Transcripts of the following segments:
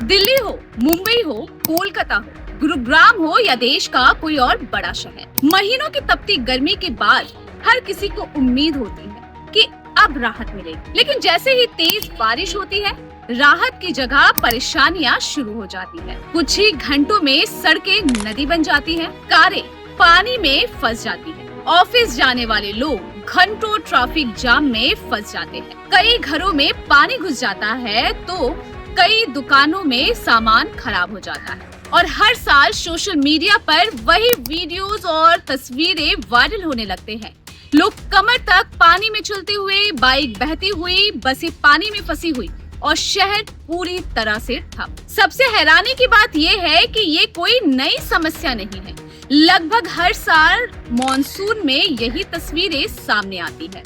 दिल्ली हो, मुंबई हो, कोलकाता हो, गुरुग्राम हो या देश का कोई और बड़ा शहर, महीनों की तपती गर्मी के बाद हर किसी को उम्मीद होती है कि अब राहत मिलेगी। लेकिन जैसे ही तेज बारिश होती है, राहत की जगह परेशानियां शुरू हो जाती है। कुछ ही घंटों में सड़कें नदी बन जाती हैं, कारें पानी में फंस जाती हैं, ऑफिस जाने वाले लोग घंटों ट्रैफिक जाम में फंस जाते हैं। कई घरों में पानी घुस जाता है तो कई दुकानों में सामान खराब हो जाता है और हर साल सोशल मीडिया पर वही वीडियोस और तस्वीरें वायरल होने लगते हैं। लोग कमर तक पानी में चलते हुए, बाइक बहती हुई, बसें पानी में फंसी हुई और शहर पूरी तरह से ठप। सबसे हैरानी की बात यह है कि ये कोई नई समस्या नहीं है। लगभग हर साल मॉनसून में यही तस्वीरें सामने आती है।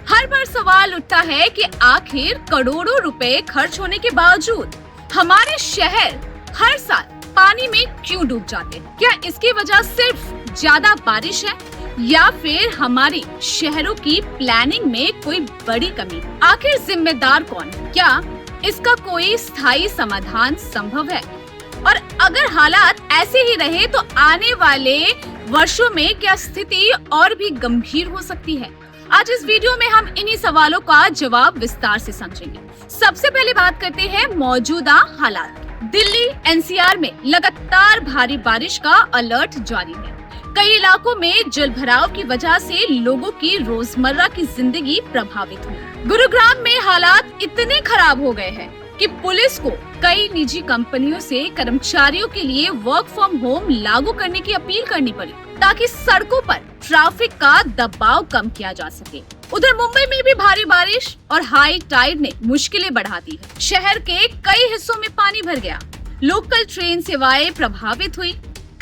हर बार सवाल उठता है कि आखिर करोड़ों रुपए खर्च होने के बावजूद हमारे शहर हर साल पानी में क्यों डूब जाते हैं? क्या इसकी वजह सिर्फ ज्यादा बारिश है या फिर हमारी शहरों की प्लानिंग में कोई बड़ी कमी? आखिर जिम्मेदार कौन है? क्या इसका कोई स्थायी समाधान संभव है? और अगर हालात ऐसे ही रहे तो आने वाले वर्षों में क्या स्थिति और भी गंभीर हो सकती है? आज इस वीडियो में हम इन्हीं सवालों का जवाब विस्तार से समझेंगे। सबसे पहले बात करते हैं मौजूदा हालात। दिल्ली एनसीआर में लगातार भारी बारिश का अलर्ट जारी है। कई इलाकों में जलभराव की वजह से लोगों की रोजमर्रा की जिंदगी प्रभावित हुई। गुरुग्राम में हालात इतने खराब हो गए हैं कि पुलिस को कई निजी कंपनियों से कर्मचारियों के लिए वर्क फ्रॉम होम लागू करने की अपील करनी पड़ी ताकि सड़कों पर ट्रैफिक का दबाव कम किया जा सके। उधर मुंबई में भी भारी बारिश और हाई टाइड ने मुश्किलें बढ़ा दी है। शहर के कई हिस्सों में पानी भर गया, लोकल ट्रेन सेवाएं प्रभावित हुई,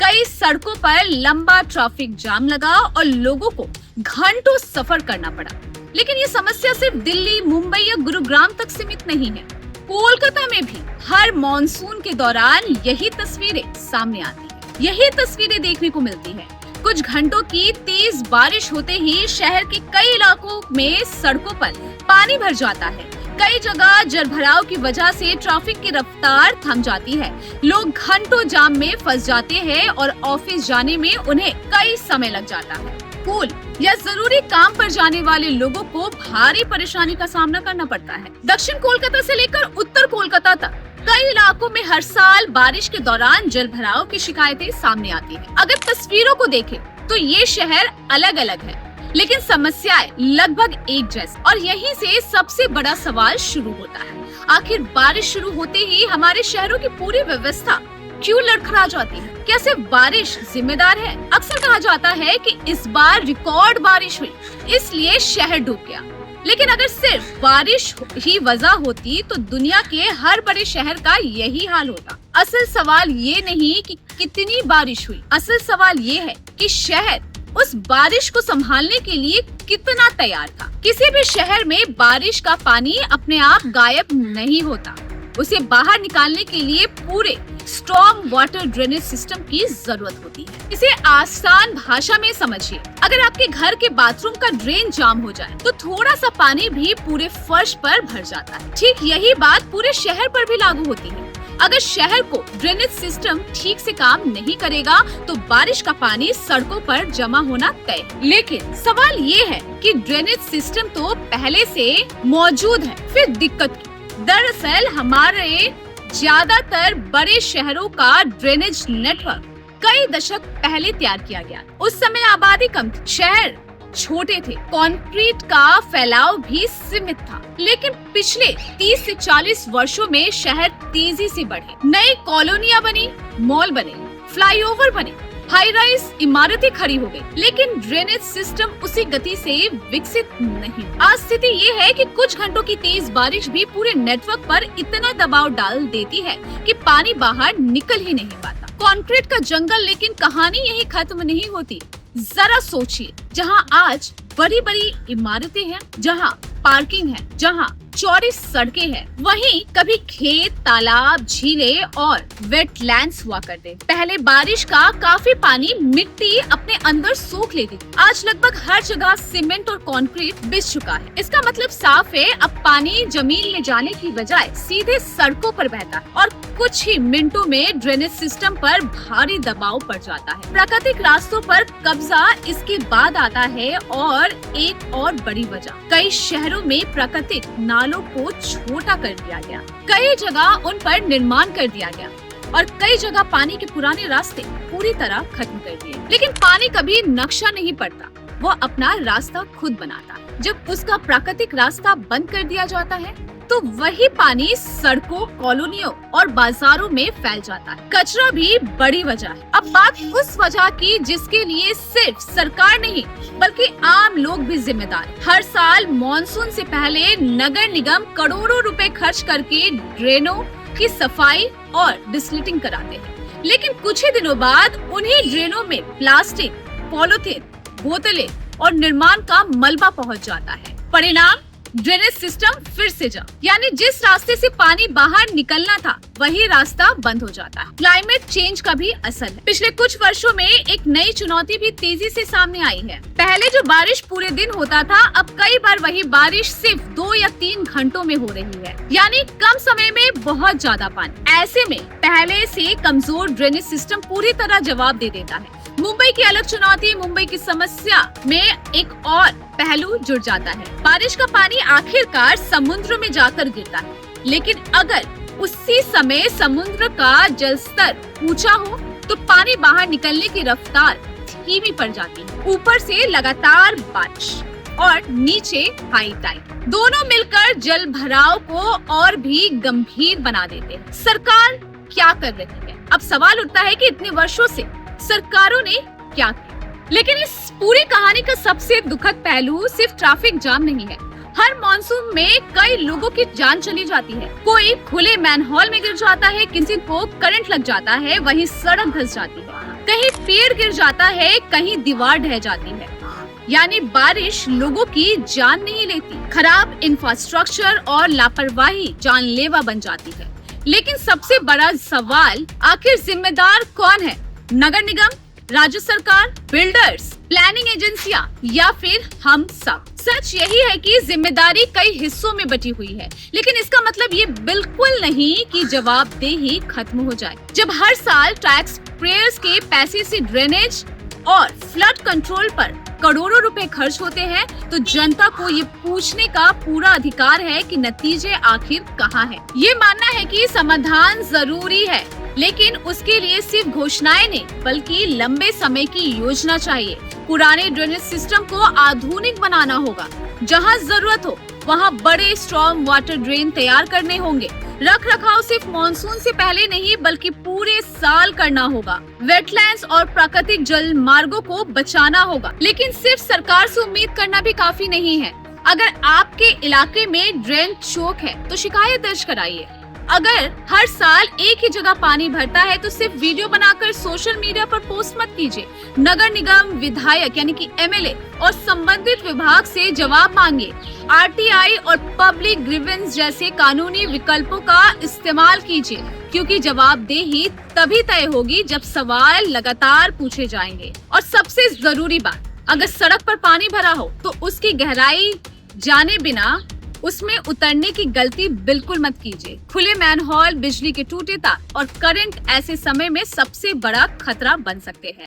कई सड़कों पर लंबा ट्रैफिक जाम लगा और लोगों को घंटों सफर करना पड़ा। लेकिन ये समस्या सिर्फ दिल्ली, मुंबई या गुरुग्राम तक सीमित नहीं है। कोलकाता में भी हर मॉनसून के दौरान यही तस्वीरें सामने आती हैं। यही तस्वीरें देखने को मिलती हैं। कुछ घंटों की तेज बारिश होते ही शहर के कई इलाकों में सड़कों पर पानी भर जाता है। कई जगह जलभराव की वजह से ट्रैफिक की रफ्तार थम जाती है। लोग घंटों जाम में फंस जाते हैं और ऑफिस जाने में उन्हें कई समय लग जाता है। स्कूल या जरूरी काम पर जाने वाले लोगों को भारी परेशानी का सामना करना पड़ता है। दक्षिण कोलकाता से लेकर उत्तर कोलकाता तक कई इलाकों में हर साल बारिश के दौरान जलभराव की शिकायतें सामने आती हैं। अगर तस्वीरों को देखें तो ये शहर अलग अलग है, लेकिन समस्याएं लगभग एक जैसी। और यहीं से सबसे बड़ा सवाल शुरू होता है, आखिर बारिश शुरू होते ही हमारे शहरों की पूरी व्यवस्था क्यों लड़खड़ा जाती है? क्या सिर्फ बारिश जिम्मेदार है? अक्सर कहा जाता है कि इस बार रिकॉर्ड बारिश हुई, इसलिए शहर डूब गया। लेकिन अगर सिर्फ बारिश ही वजह होती तो दुनिया के हर बड़े शहर का यही हाल होता। असल सवाल ये नहीं कि कितनी बारिश हुई, असल सवाल ये है कि शहर उस बारिश को संभालने के लिए कितना तैयार था। किसी भी शहर में बारिश का पानी अपने आप गायब नहीं होता, उसे बाहर निकालने के लिए पूरे स्टॉर्म वाटर ड्रेनेज सिस्टम की जरूरत होती है। इसे आसान भाषा में समझिए, अगर आपके घर के बाथरूम का ड्रेन जाम हो जाए तो थोड़ा सा पानी भी पूरे फर्श पर भर जाता है। ठीक यही बात पूरे शहर पर भी लागू होती है। अगर शहर को ड्रेनेज सिस्टम ठीक से काम नहीं करेगा तो बारिश का पानी सड़कों पर जमा होना तय। लेकिन सवाल ये है कि ड्रेनेज सिस्टम तो पहले से मौजूद है, फिर दिक्कत की? दरअसल हमारे ज्यादातर बड़े शहरों का ड्रेनेज नेटवर्क कई दशक पहले तैयार किया गया। उस समय आबादी कम थी, शहर छोटे थे, कंक्रीट का फैलाव भी सीमित था। लेकिन पिछले 30 से 40 वर्षों में शहर तेजी से बढ़े, नई कॉलोनियां बनी, मॉल बने, फ्लाईओवर बने, हाई राइज इमारतें खड़ी हो गई, लेकिन ड्रेनेज सिस्टम उसी गति से विकसित नहीं। आज स्थिति ये है कि कुछ घंटों की तेज बारिश भी पूरे नेटवर्क पर इतना दबाव डाल देती है कि पानी बाहर निकल ही नहीं पाता। कंक्रीट का जंगल, लेकिन कहानी यही खत्म नहीं होती। जरा सोचिए, जहाँ आज बड़ी बड़ी इमारतें हैं, जहाँ पार्किंग है, जहाँ चौड़ी सड़कें हैं, वहीं कभी खेत, तालाब, झीलें और वेटलैंड्स हुआ करते। पहले बारिश का काफी पानी मिट्टी अपने अंदर सोख लेती, आज लगभग हर जगह सीमेंट और कंक्रीट बिछ चुका है। इसका मतलब साफ है, अब पानी जमीन में जाने की बजाय सीधे सड़कों पर बहता है और कुछ ही मिनटों में ड्रेनेज सिस्टम पर भारी दबाव पड़ जाता है। प्राकृतिक रास्तों पर कब्जा इसके बाद आता है और एक और बड़ी वजह, कई शहरों में प्राकृतिक नालों को छोटा कर दिया गया, कई जगह उन पर निर्माण कर दिया गया और कई जगह पानी के पुराने रास्ते पूरी तरह खत्म कर दिए। लेकिन पानी कभी नक्शा नहीं पड़ता, वो अपना रास्ता खुद बनाता है। जब उसका प्राकृतिक रास्ता बंद कर दिया जाता है तो वही पानी सड़कों, कॉलोनियों और बाजारों में फैल जाता है। कचरा भी बड़ी वजह है। अब बात उस वजह की जिसके लिए सिर्फ सरकार नहीं बल्कि आम लोग भी जिम्मेदार हैं। हर साल मॉनसून से पहले नगर निगम करोड़ों रुपए खर्च करके ड्रेनों की सफाई और डिसलिटिंग कराते हैं, लेकिन कुछ ही दिनों बाद उन्हीं ड्रेनों में प्लास्टिक, पॉलीथीन, बोतलें और निर्माण का मलबा पहुंच जाता है। परिणाम, ड्रेनेज सिस्टम फिर से जाम, यानी जिस रास्ते से पानी बाहर निकलना था वही रास्ता बंद हो जाता है। क्लाइमेट चेंज का भी असर है। पिछले कुछ वर्षों में एक नई चुनौती भी तेजी से सामने आई है। पहले जो बारिश पूरे दिन होता था, अब कई बार वही बारिश सिर्फ 2 या 3 घंटों में हो रही है, यानी कम समय में बहुत ज्यादा पानी। ऐसे में पहले से कमजोर ड्रेनेज सिस्टम पूरी तरह जवाब दे देता है। मुंबई की अलग चुनौती, मुंबई की समस्या में एक और पहलू जुड़ जाता है। बारिश का पानी आखिरकार समुद्र में जाकर गिरता है, लेकिन अगर उसी समय समुद्र का जल स्तर ऊंचा हो तो पानी बाहर निकलने की रफ्तार धीमी पड़ जाती है। ऊपर से लगातार बारिश और नीचे हाई टाइड, दोनों मिलकर जल भराव को और भी गंभीर बना देते हैं। सरकार क्या कर रही है? अब सवाल उठता है कि इतने वर्षों से सरकारों ने क्या किया? लेकिन इस पूरी कहानी का सबसे दुखद पहलू सिर्फ ट्रैफिक जाम नहीं है। हर मॉनसून में कई लोगों की जान चली जाती है। कोई खुले मैनहोल में गिर जाता है, किसी को करंट लग जाता है, वहीं सड़क धंस जाती है, कहीं पेड़ गिर जाता है, कहीं दीवार ढह जाती है। यानी बारिश लोगों की जान नहीं लेती, खराब इंफ्रास्ट्रक्चर और लापरवाही जानलेवा बन जाती है। लेकिन सबसे बड़ा सवाल, आखिर जिम्मेदार कौन है? नगर निगम, राज्य सरकार, बिल्डर्स, प्लानिंग एजेंसियां या फिर हम सब? सच यही है कि जिम्मेदारी कई हिस्सों में बटी हुई है, लेकिन इसका मतलब ये बिल्कुल नहीं कि जवाबदेही खत्म हो जाए। जब हर साल टैक्स पेयर्स के पैसे से ड्रेनेज और फ्लड कंट्रोल पर करोड़ों रुपए खर्च होते हैं, तो जनता को ये पूछने का पूरा अधिकार है कि नतीजे आखिर कहाँ हैं। ये मानना है कि समाधान जरूरी है, लेकिन उसके लिए सिर्फ घोषणाएं नहीं बल्कि लंबे समय की योजना चाहिए। पुराने ड्रेनेज सिस्टम को आधुनिक बनाना होगा, जहां जरूरत हो वहां बड़े स्टॉर्म वाटर ड्रेन तैयार करने होंगे। रख रखाव सिर्फ मॉनसून से पहले नहीं बल्कि पूरे साल करना होगा। वेटलैंड्स और प्राकृतिक जल मार्गों को बचाना होगा। लेकिन सिर्फ सरकार से उम्मीद करना भी काफी नहीं है। अगर आपके इलाके में ड्रेन चोक है तो शिकायत दर्ज कराइए। अगर हर साल एक ही जगह पानी भरता है तो सिर्फ वीडियो बनाकर सोशल मीडिया पर पोस्ट मत कीजिए। नगर निगम, विधायक यानी कि एमएलए और संबंधित विभाग से जवाब मांगिए। आरटीआई और पब्लिक ग्रीवेंस जैसे कानूनी विकल्पों का इस्तेमाल कीजिए, क्योंकि जवाबदेही तभी तय होगी जब सवाल लगातार पूछे जाएंगे। और सबसे जरूरी बात, अगर सड़क पर पानी भरा हो तो उसकी गहराई जाने बिना उसमें उतरने की गलती बिल्कुल मत कीजिए। खुले मैनहोल, बिजली के टूटे तार और करंट ऐसे समय में सबसे बड़ा खतरा बन सकते हैं।